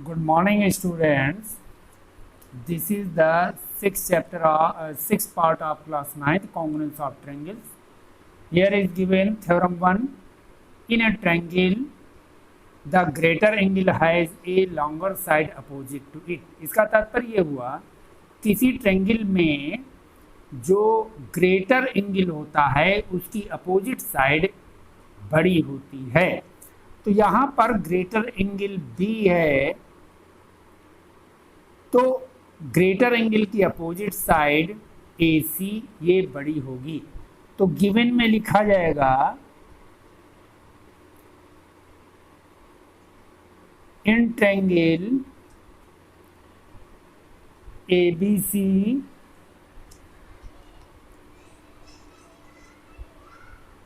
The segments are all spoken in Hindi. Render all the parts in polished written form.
Good morning, students. This is the sixth part of class 9th, congruence of triangles. Here is given theorem 1. In a triangle, the greater angle has a longer side opposite to it. इसका तात्पर्य ये हुआ, किसी ट्रायंगल में जो ग्रेटर एंगल होता है उसकी अपोजिट साइड बड़ी होती है। तो यहाँ पर ग्रेटर एंगल बी है, तो ग्रेटर एंगल की अपोजिट साइड ए सी ये बड़ी होगी। तो गिवन में लिखा जाएगा in triangle A B C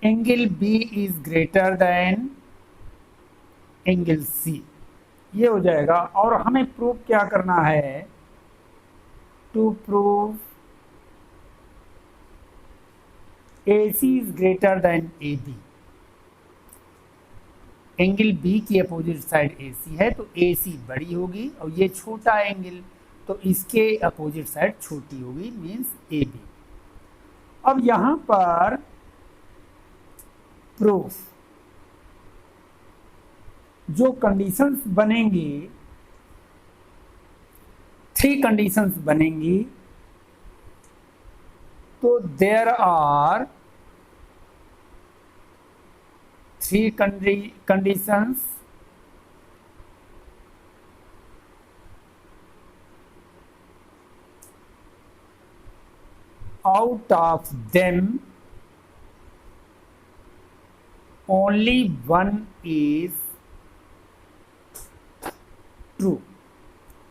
angle B is greater than angle C, ये हो जाएगा। और हमें प्रूव क्या करना है? To prove A C is greater than A B. Angle B की अपोजिट साइड ए सी है, तो ए सी बड़ी होगी और ये छोटा एंगल, तो इसके अपोजिट साइड छोटी होगी, मीन्स ए बी। अब यहां पर प्रूफ जो कंडीशंस बनेंगी, 3 कंडीशंस बनेंगी। तो there are 3 conditions out of them only one is true.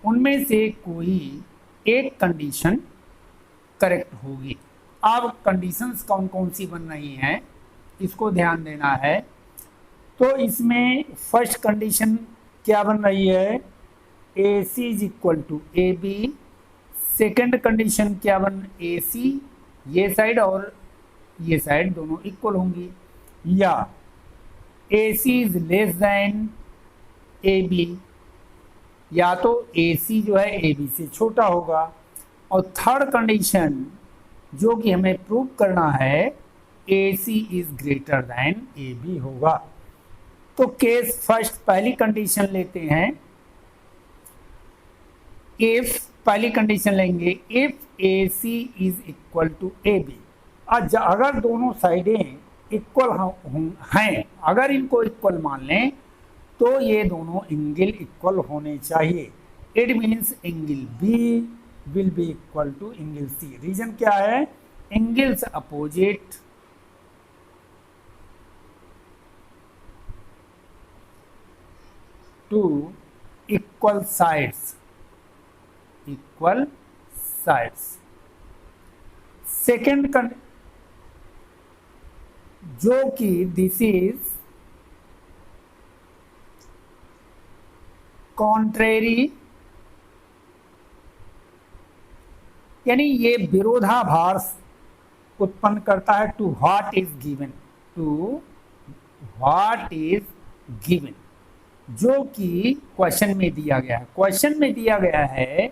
उनमें से कोई एक कंडीशन करेक्ट होगी। अब कंडीशंस कौन कौन सी बन रही हैं इसको ध्यान देना है। तो इसमें फर्स्ट कंडीशन क्या बन रही है? A C is equal to A B. Second condition क्या बन, ए सी ये साइड और ये साइड दोनों इक्वल होंगी, या A C is less than A B, या तो ए सी जो है ए बी से छोटा होगा। और थर्ड कंडीशन जो कि हमें प्रूव करना है, A C is greater than A B होगा। तो केस फर्स्ट पहली कंडीशन लेते हैं। इफ पहली कंडीशन लेंगे, if A C is equal to A B. अगर दोनों साइडें इक्वल हैं, अगर इनको इक्वल मान लें तो ये दोनों एंगल इक्वल होने चाहिए। It means angle B will be equal to angle C. Reason क्या है? Angles opposite to equal sides, equal sides. Second जो कि दिस इज कॉन्ट्रेरी, यानी ये विरोधाभास उत्पन्न करता है to what is given, to what is given, जो कि क्वेश्चन में दिया गया है। क्वेश्चन में दिया गया है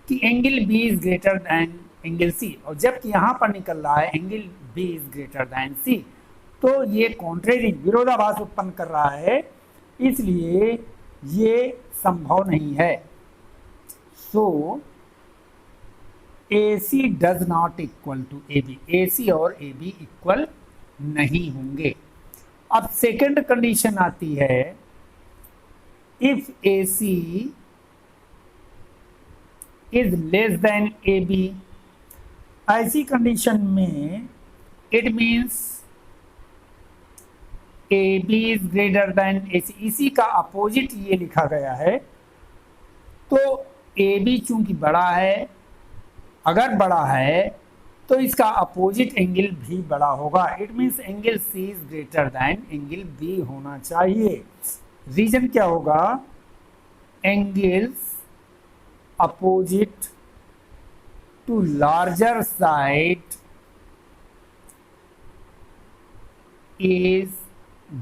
कि angle B is greater than angle C, और जबकि यहां पर निकल रहा है angle B is greater than C, तो ये कॉन्ट्रेरी विरोधाभास उत्पन्न कर रहा है, इसलिए ये संभव नहीं है। So A C does not equal to A B, A C और ए बी इक्वल नहीं होंगे। अब सेकेंड कंडीशन आती है, if A C is less than A B. ऐसी कंडीशन में it means A B is greater than A C. इसी का अपोजिट ये लिखा गया है। तो ए बी चूंकि बड़ा है, अगर बड़ा है तो इसका अपोजिट एंगल भी बड़ा होगा। It means angle C is greater than angle B होना चाहिए। रीजन क्या होगा? Angles opposite to larger side is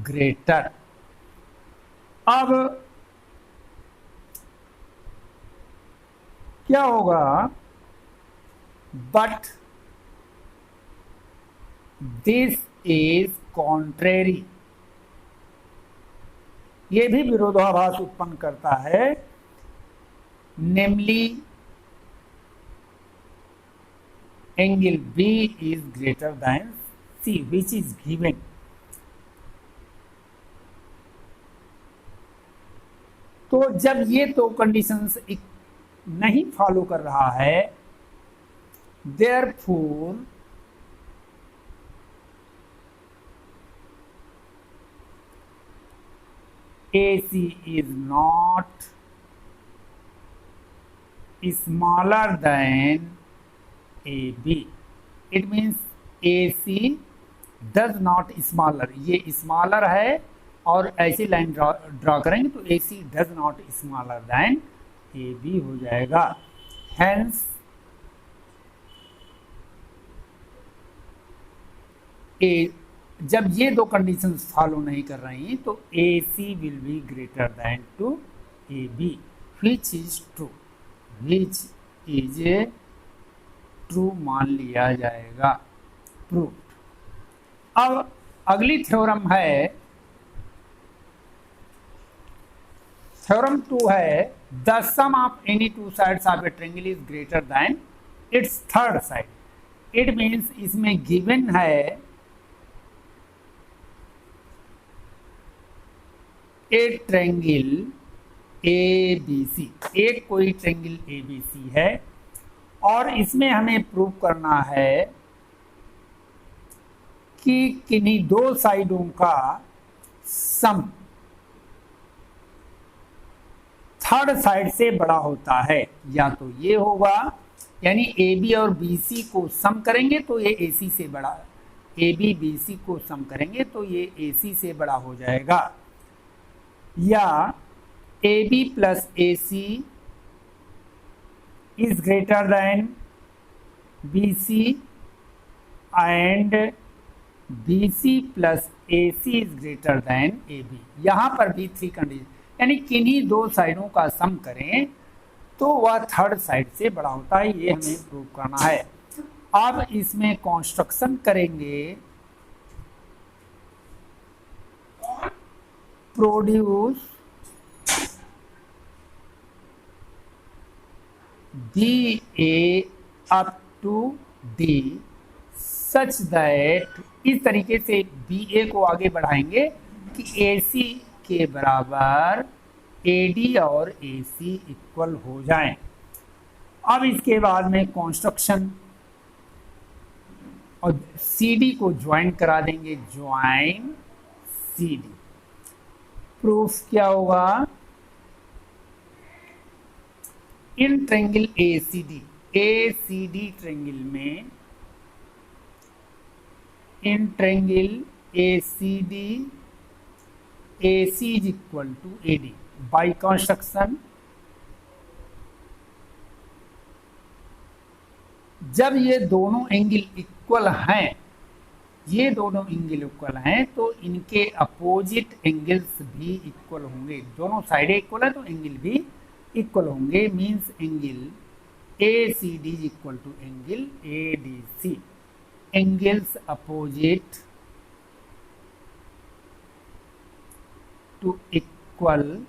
greater. अब क्या होगा, बट दिस इज कॉन्ट्रेरी, ये भी विरोधाभास उत्पन्न करता है, नेमली angle B is greater than C which is given। तो जब ये दो कंडीशंस नहीं फॉलो कर रहा है, therefore AC is not smaller than AB। It means AC does not smaller, ये स्मॉलर है और ऐसी लाइन ड्रॉ करेंगे तो AC does not smaller than AB हो जाएगा। Hence जब ये दो कंडीशंस फॉलो नहीं कर रही तो AC will be greater than to AB which is true, which is a true मान लिया जाएगा, प्रूव्ड। अब अगली थ्योरम है, थ्योरम 2 है, the sum of any two sides of a triangle is greater than its third side. It means इसमें गिवन है ए ट्रायंगल ABC, एक कोई ट्रायंगल ABC है और इसमें हमें प्रूव करना है कि किन्हीं दो साइडों का सम थर्ड साइड से बड़ा होता है। या तो ये होगा, यानी AB और BC को सम करेंगे तो ये AC से बड़ा, AB BC को सम करेंगे तो ये AC से बड़ा हो जाएगा, या AB plus AC is greater than BC and BC plus AC is greater than AB। यहाँ पर भी 3 कंडीशन, यानी किन्हीं दो साइडों का सम करें तो वह थर्ड साइड से बड़ा होता है, ये हमें प्रूव करना है। अब इसमें कंस्ट्रक्शन करेंगे, produce BA up to D such that, इस तरीके से BA को आगे बढ़ाएंगे कि AC के बराबर AD और AC इक्वल हो जाएं। अब इसके बाद में कंस्ट्रक्शन और CD को ज्वाइन करा देंगे, ज्वाइन CD। प्रूफ क्या होगा, इन ट्रायंगल ACD ट्रायंगल में, in triangle ACD AC is equal to AD by construction. जब ये दोनों एंगल इक्वल हैं, ये दोनों एंगल इक्वल हैं तो इनके अपोजिट एंगल्स भी इक्वल होंगे। दोनों साइडें इक्वल है तो एंगल भी इक्वल होंगे, means angle ACD is equal to angle ADC। Angles opposite to equal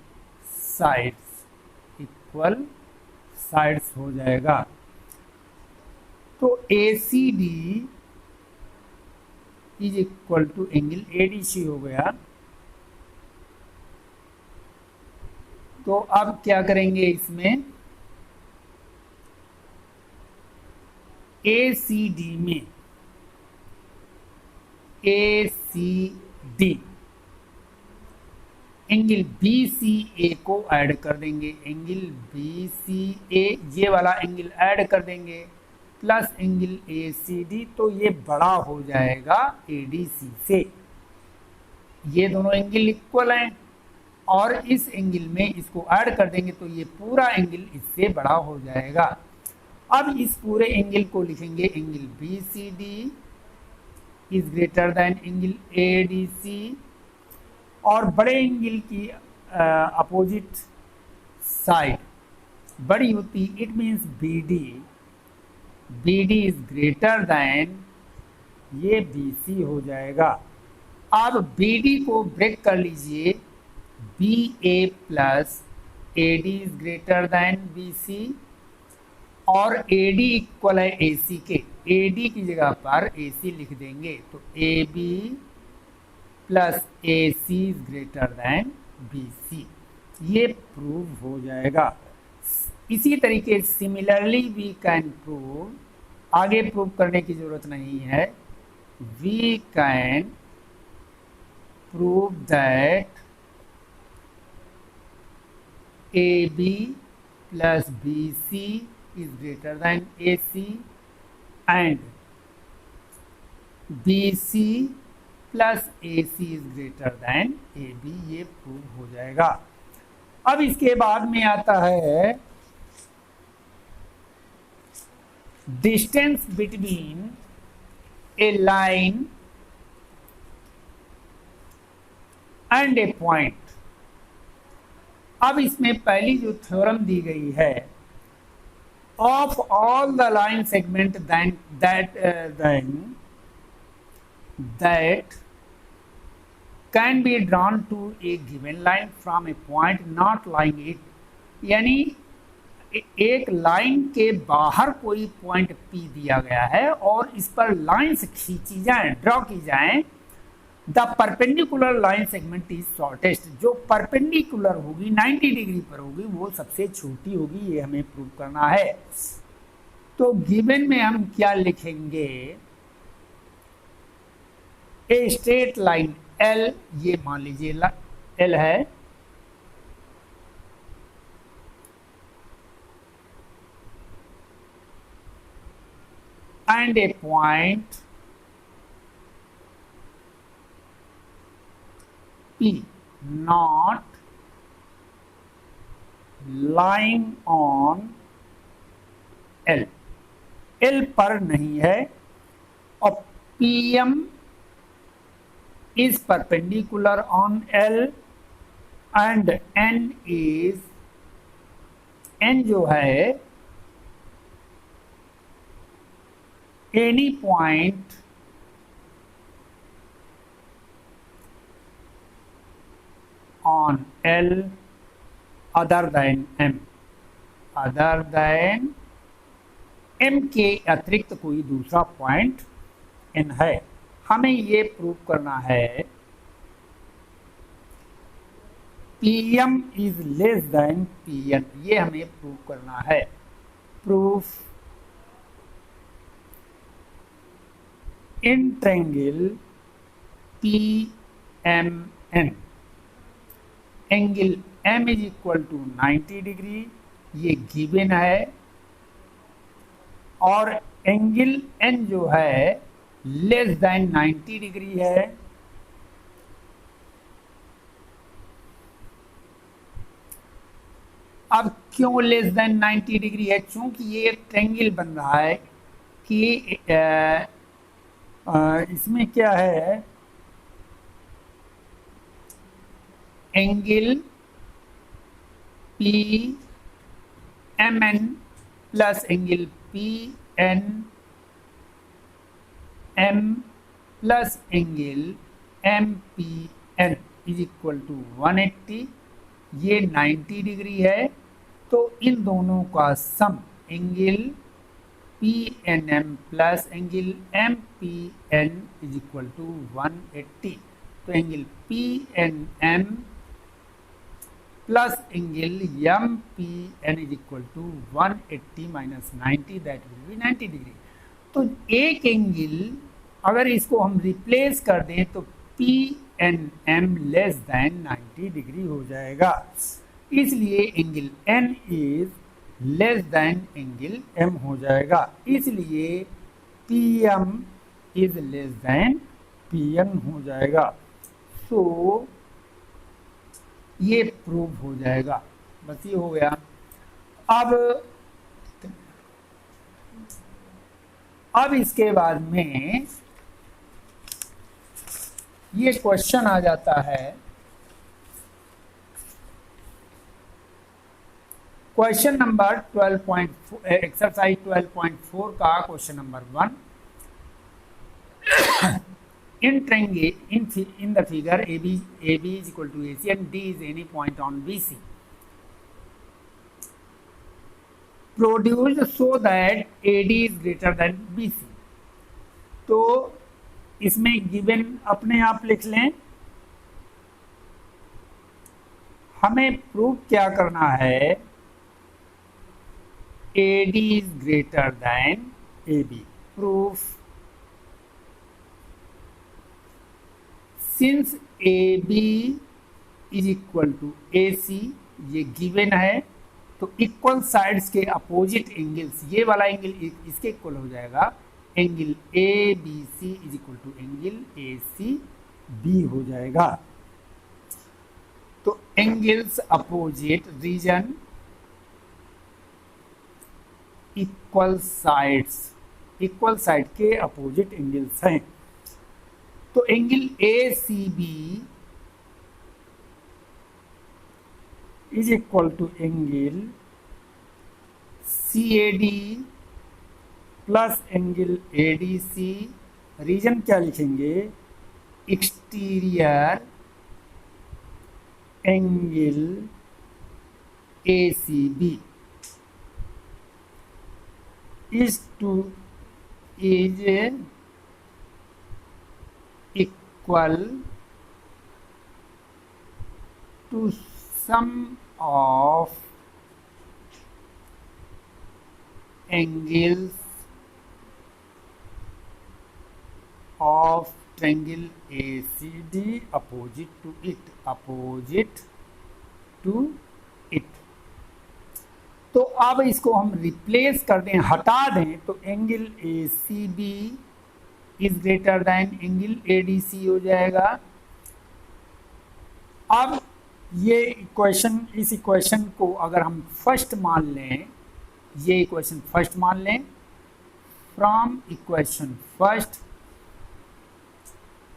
sides हो जाएगा। तो ACD is equal to angle ADC हो गया। तो अब क्या करेंगे, इसमें ACD में ACD एंगल BCA को ऐड कर देंगे, एंगल BCA ये वाला एंगल ऐड कर देंगे प्लस एंगल ACD, तो ये बड़ा हो जाएगा ADC से। ये दोनों एंगल इक्वल हैं और इस एंगल में इसको ऐड कर देंगे तो ये पूरा एंगल इससे बड़ा हो जाएगा। अब इस पूरे एंगल को लिखेंगे, angle BCD is greater than angle ADC, और बड़े एंगल की अपोजिट साइड बड़ी होती, it means B D is greater than, ये बी सी हो जाएगा। अब बी डी को ब्रेक कर लीजिए, B A plus A D is greater than B C, और ए डी इक्वल है ए सी के, ए डी की जगह पर ए सी लिख देंगे, तो A B plus A C is greater than B C, ये प्रूव हो जाएगा। इसी तरीके सिमिलरली वी कैन प्रूव, आगे प्रूव करने की जरूरत नहीं है, we can prove that A B plus B C is greater than AC and BC plus AC is greater than AB, ये प्रूव हो जाएगा। अब इसके बाद में आता है distance between A line and A point. अब इसमें पहली जो थ्योरम दी गई है, of all the line segment that can be drawn to a given line from a point not lying it, यानी एक लाइन के बाहर कोई पॉइंट P दिया गया है और इस पर लाइंस खींची जाएं, ड्रॉ की जाएं, the perpendicular line segment is shortest, जो परपेंडिकुलर होगी 90 डिग्री पर होगी वो सबसे छोटी होगी, ये हमें प्रूव करना है। तो गिवन में हम क्या लिखेंगे, ए स्ट्रेट लाइन L, ये मान लीजिए L है, and A point P not lying on L, L पर नहीं है, और PM is perpendicular on L and N is, N जो है any point on L other than M, other than M के अतिरिक्त कोई दूसरा पॉइंट N है। हमें ये प्रूव करना है PM is less than PN, ये हमें प्रूव करना है। Proof in triangle PMN, angle M is equal to 90 degree, ये गिवन है, और एंगल N जो है लेस देन 90 डिग्री है। अब क्यों लेस देन 90 डिग्री है, चूंकि ये एक ट्रायंगल बन रहा है कि इसमें क्या है, angle PMN plus angle PNM plus angle MPN is equal to 180, ये 90 डिग्री है, तो इन दोनों का sum angle PNM plus angle MPN is equal to 180, तो angle PNM plus angle MPN is equal to 180 minus 90, that will be 90 degree. तो एक एंगल अगर इसको हम रिप्लेस कर दें तो PNM लेस देन 90 डिग्री हो जाएगा, इसलिए angle N is less then angle M हो जाएगा, इसलिए PM is less than PN हो जाएगा। सो ये प्रूव हो जाएगा, बस ये हो गया। अब इसके बाद में ये क्वेश्चन आ जाता है क्वेश्चन नंबर 12.4 एक्सरसाइज 12.4 का question number 1 in the figure AB is equal to AC and D is any point on BC produced so that AD is greater than BC। तो इसमें गिवन अपने आप लिख लें, हमें प्रूव क्या करना है, AD is greater than AB। Proof since AB is equal to AC, ये गिवन है, तो इक्वल साइड्स के अपोजिट एंगल्स, ये वाला एंगल इसके इक्वल हो जाएगा, angle ABC is equal to angle ACB हो जाएगा। तो angles opposite reason equal side के अपोजिट एंगल्स हैं। तो angle ACB is equal to angle CAD plus angle ADC। Reason क्या लिखेंगे, exterior angle ACB is equal to sum of angles of triangle ACD opposite to it। तो अब इसको हम रिप्लेस कर दें, हटा दें, तो angle ACB is greater than angle ADC हो जाएगा। अब ये इक्वेशन, इस इक्वेशन को अगर हम फर्स्ट मान लें, ये इक्वेशन फर्स्ट मान लें, फ्रॉम इक्वेशन फर्स्ट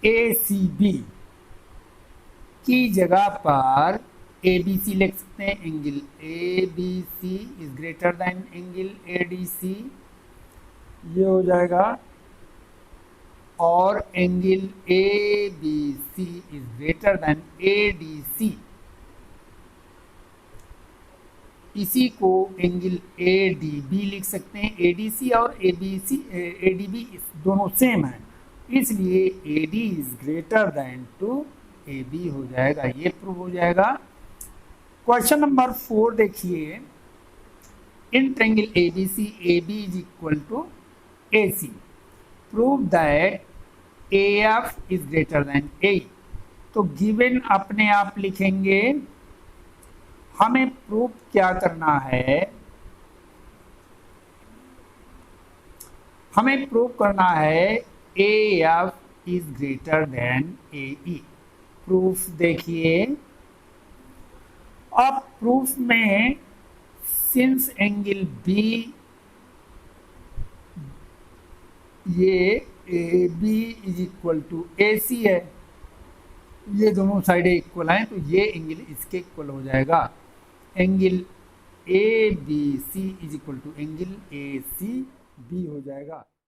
ACB की जगह पर ABC लिख सकते हैं, angle ABC is greater than angle ADC, ये हो जाएगा, और angle ABC is greater then ADC, इसी को एंगल ADB लिख सकते हैं। ADC और ADB दोनों सेम है, इसलिए AD is greater than to AB हो जाएगा, ये प्रूव हो जाएगा। क्वेश्चन नंबर 4 देखिए, in triangle ABC AB is equal to AC, prove that AF is greater than AE। तो गिवन अपने आप लिखेंगे, हमें प्रूव क्या करना है, हमें प्रूव करना है AF is greater than AE। Proof देखिए, अब प्रूफ में सिंस एंगल B, ये AB is equal to AC है, ये दोनों साइडें इक्वल हैं, तो ये एंगल इसके इक्वल हो जाएगा, angle ABC is equal to angle ACB हो जाएगा।